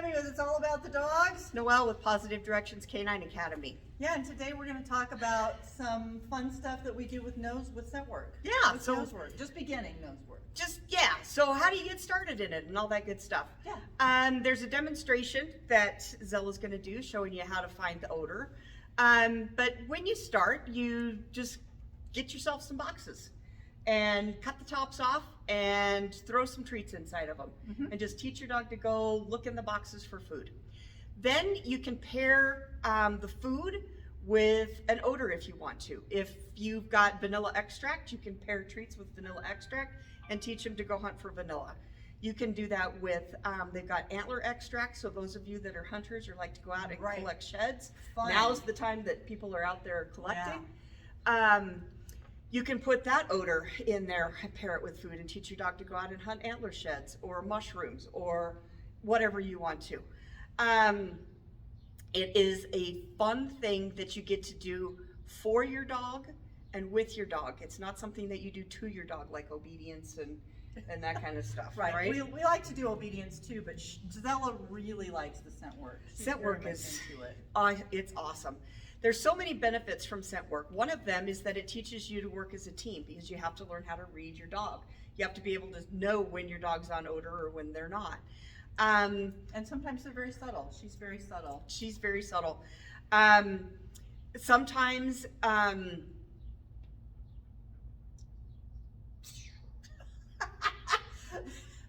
Tammy with It's All About the Dogs. Noelle with Positive Directions Canine Academy. Yeah, and today we're going to talk about some fun stuff that we do with scent work. Yeah, with so nose work, just beginning nose work. So how do you get started in it and all that good stuff? Yeah. There's a demonstration that Zella's going to do showing you how to find the odor. But when you start, you just get yourself some boxes and cut the tops off and throw some treats inside of them, and just teach your dog to go look in the boxes for food. Then you can pair the food with an odor if you want to. If you've got vanilla extract, you can pair treats with vanilla extract and teach them to go hunt for vanilla. You can do that with, they've got antler extract, so those of you that are hunters or like to go out and collect sheds, now's the time that people are out there collecting. Yeah. You can put that odor in there and pair it with food and teach your dog to go out and hunt antler sheds or mushrooms or whatever you want to. It is a fun thing that you get to do for your dog and with your dog. It's not something that you do to your dog, like obedience and that kind of stuff. Right? We like to do obedience too, but Zella really likes the scent work. Scent work is it's awesome. There's so many benefits from scent work. One of them is that it teaches you to work as a team because you have to learn how to read your dog. You have to be able to know when your dog's on odor or when they're not. And sometimes they're very subtle. She's very subtle. She's very subtle. Sometimes,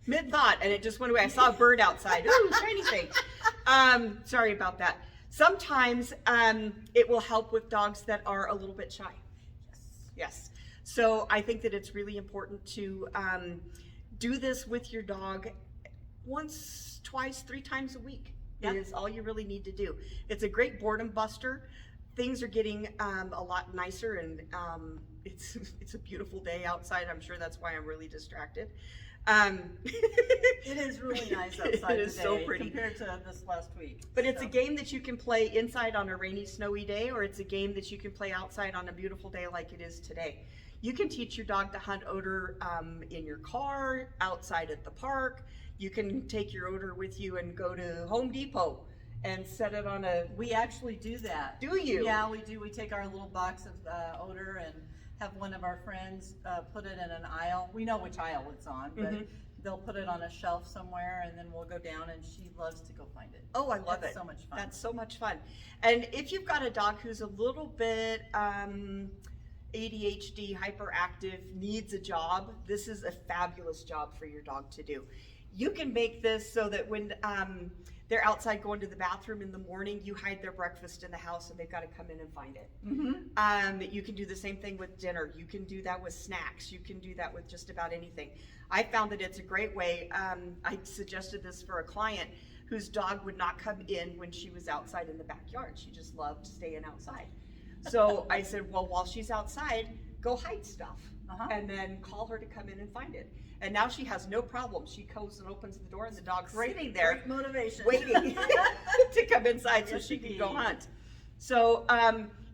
mid-thought, and it just went away. I saw a bird outside. Ooh, shiny thing. Sorry about that. Sometimes it will help with dogs that are a little bit shy. Yes. So I think that it's really important to do this with your dog once, twice, 3 times a week. Yep. Is all you really need to do. It's a great boredom buster. Things are getting a lot nicer, and it's a beautiful day outside. I'm sure that's why I'm really distracted. It is really nice outside It is today, so pretty compared to this last week. But it's a game that you can play inside on a rainy, snowy day, or it's a game that you can play outside on a beautiful day like it is today. You can teach your dog to hunt odor in your car, outside at the park. You can take your odor with you and go to Home Depot and set it on a... We actually do that. Do you? Yeah, we do. We take our little box of odor and have one of our friends put it in an aisle. We know which aisle it's on, but they'll put it on a shelf somewhere, and then we'll go down, and she loves to go find it. Oh, I love it. It's so much fun. That's so much fun. And if you've got a dog who's a little bit ADHD, hyperactive, needs a job, this is a fabulous job for your dog to do. You can make this so that when they're outside going to the bathroom in the morning, you hide their breakfast in the house and they've got to come in and find it. You can do the same thing with dinner. You can do that with snacks. You can do that with just about anything. I found that it's a great way. I suggested this for a client whose dog would not come in when she was outside in the backyard. She just loved staying outside. So I said, well, while she's outside, go hide stuff and then call her to come in and find it. And now she has no problem. She goes and opens the door and the dog's sitting there. Great motivation. Waiting to come inside so she can go hunt. So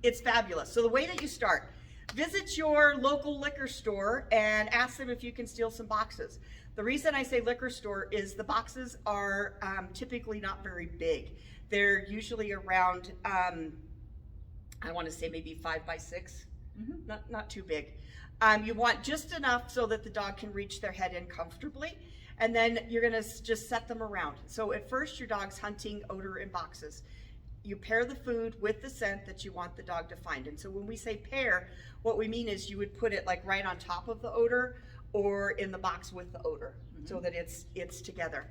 it's fabulous. So the way that you start, visit your local liquor store and ask them if you can steal some boxes. The reason I say liquor store is the boxes are typically not very big. They're usually around, I want to say maybe 5 by 6, not too big. You want just enough so that the dog can reach their head in comfortably, and then you're going to just set them around. So at first your dog's hunting odor in boxes. You pair the food with the scent that you want the dog to find. And so when we say pair, what we mean is you would put it like right on top of the odor or in the box with the odor so that it's together.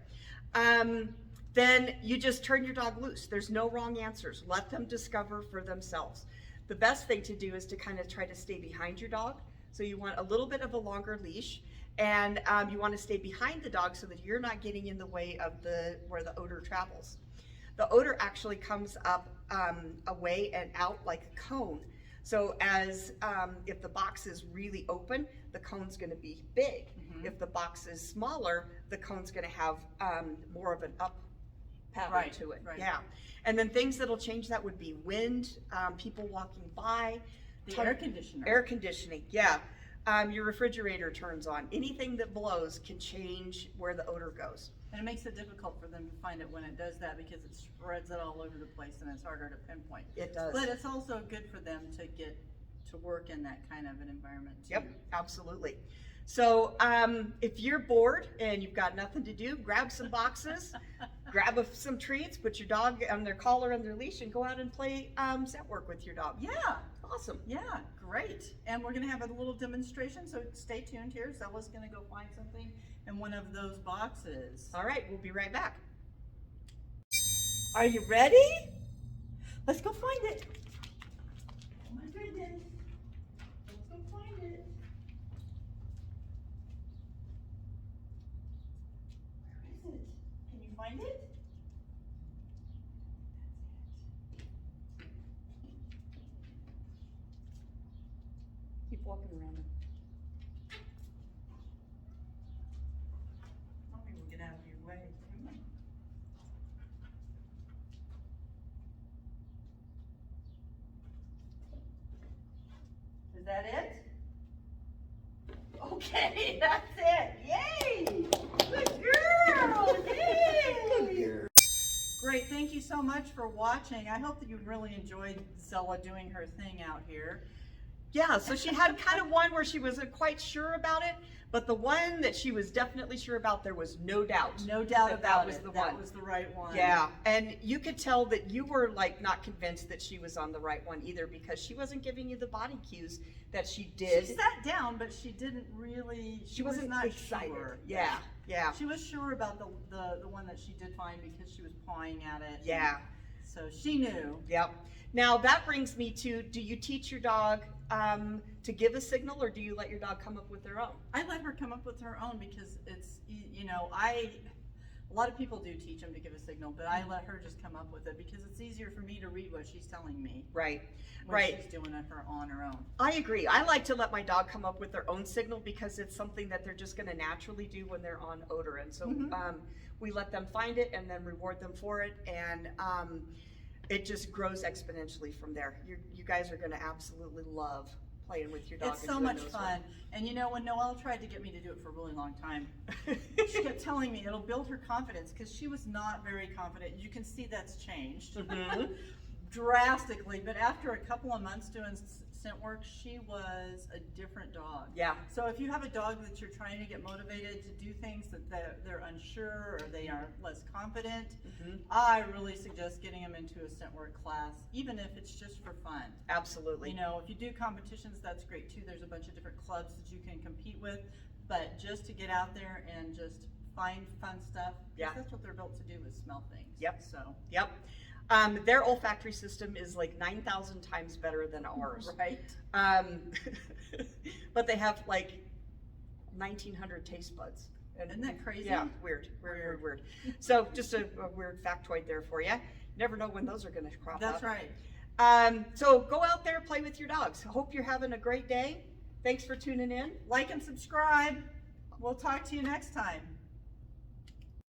Then you just turn your dog loose. There's no wrong answers. Let them discover for themselves. The best thing to do is to kind of try to stay behind your dog. So you want a little bit of a longer leash, and you want to stay behind the dog so that you're not getting in the way of where the odor travels. The odor actually comes up away and out like a cone. So if the box is really open, the cone's going to be big. If the box is smaller, the cone's going to have more of an up pattern to it. Yeah. And then things that'll change that would be wind, people walking by, the air conditioner. Air conditioning, yeah. Your refrigerator turns on. Anything that blows can change where the odor goes. And it makes it difficult for them to find it when it does that because it spreads it all over the place and it's harder to pinpoint. It does. But it's also good for them to get to work in that kind of an environment too. Yep, absolutely. So if you're bored and you've got nothing to do, grab some boxes, grab some treats, put your dog on their collar and their leash, and go out and play scent work with your dog. Yeah. Awesome. Yeah, great. And we're gonna have a little demonstration, so stay tuned here. Zella's gonna go find something in one of those boxes. All right, we'll be right back. Are you ready? Let's go find it. Oh my goodness. Let's go find it. Where is it? Can you find it? Keep walking around it. Mommy will get out of your way. Come on. Is that it? Okay, that's it. Yay! Good girl! Yay! Great, thank you so much for watching. I hope that you really enjoyed Zella doing her thing out here. Yeah, so she had kind of one where she wasn't quite sure about it, but the one that she was definitely sure about, there was no doubt. No doubt that about was it. the That one. was the right one. Yeah, and you could tell that you were like not convinced that she was on the right one either, because she wasn't giving you the body cues that she did. She sat down, but she didn't really. She wasn't not excited. Sure. Yeah, yeah, She was sure about the one that she did find because she was pawing at it. yeah. So she knew. Yep. Now that brings me to, do you teach your dog to give a signal, or do you let your dog come up with their own? I let her come up with her own because it's, you know, a lot of people do teach them to give a signal, but I let her just come up with it because it's easier for me to read what she's telling me Right, when right. she's doing it on her own. I agree. I like to let my dog come up with their own signal because it's something that they're just going to naturally do when they're on odor. And so we let them find it and then reward them for it. And it just grows exponentially from there. You guys are going to absolutely love playing with your dog. It's and so doing much those fun. ones. And you know, when Noelle tried to get me to do it for a really long time, she kept telling me it'll build her confidence because she was not very confident. You can see that's changed drastically. But after a couple of months doing scent work, she was a different dog. Yeah. So if you have a dog that you're trying to get motivated to do things that they're unsure or they are less confident, I really suggest getting them into a scent work class, even if it's just for fun. Absolutely. You know, if you do competitions, that's great too. There's a bunch of different clubs that you can compete with, but just to get out there and just find fun stuff, 'cause Yeah. that's what they're built to do, is smell things. Yep. So. Yep. Their olfactory system is like 9,000 times better than ours. Right. But they have like 1,900 taste buds. And Isn't that crazy? Yeah, weird. So just a weird factoid there for you. Never know when those are going to crop up. That's right. So go out there, play with your dogs. Hope you're having a great day. Thanks for tuning in. Like and subscribe. We'll talk to you next time.